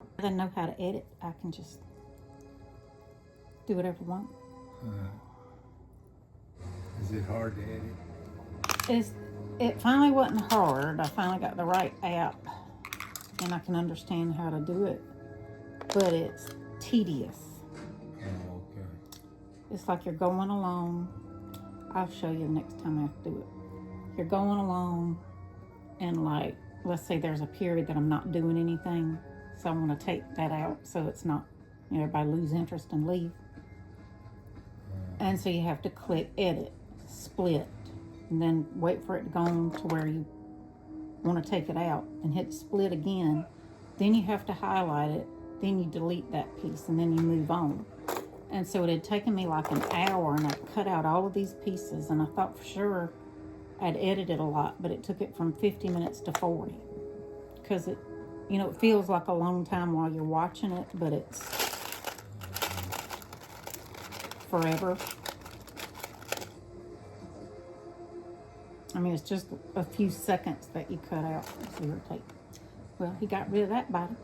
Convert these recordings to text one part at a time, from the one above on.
I know how to edit. I can just do whatever I want. Is it hard to edit? It finally wasn't hard. I finally got the right app and I can understand how to do it, but it's tedious. Oh, okay. It's like you're going along. I'll show you the next time I have to do it. You're going along and, like, let's say there's a period that I'm not doing anything, so I'm going to take that out so it's not, everybody lose interest and leave. And so you have to click edit, split, and then wait for it to go on to where you want to take it out and hit split again. Then you have to highlight it, then you delete that piece, and then you move on. And so it had taken me like an hour, and I cut out all of these pieces, and I thought for sure I'd edited a lot, but it took it from 50 minutes to 40. Because it feels like a long time while you're watching it, but it's forever. I mean, it's just a few seconds that you cut out. Let's see your tape. Well, he got rid of that body.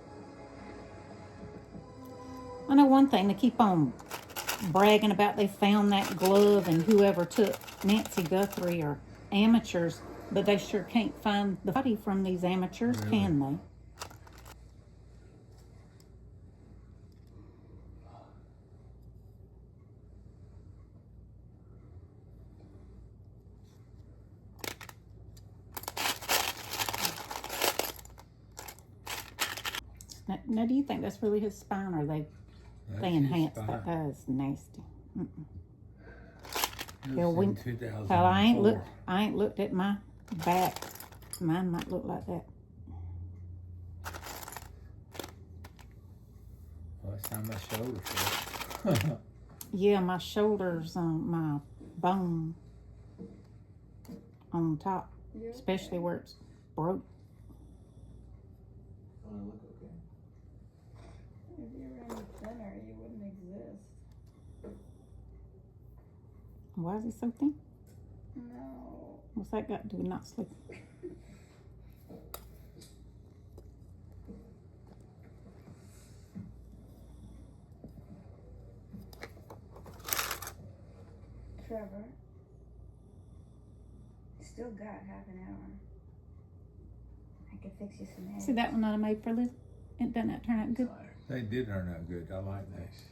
I know one thing, they keep on bragging about they found that glove and whoever took Nancy Guthrie are amateurs, but they sure can't find the body from these amateurs, really? Can they? Now, do you think that's really his spine, or they enhanced that? That is nasty. Hell, I ain't looked at my back. Mine might look like that. Well, it's on my shoulder. Yeah, my shoulder's on my bone on top, especially where it's broke. If you were any thinner, you wouldn't exist. Why is he so thin? No. What's that got to do with not sleeping? Trevor, you still got half an hour. I could fix you some eggs. See that one that I made for Liz? Doesn't that turn out good? They did turn out good. I like these.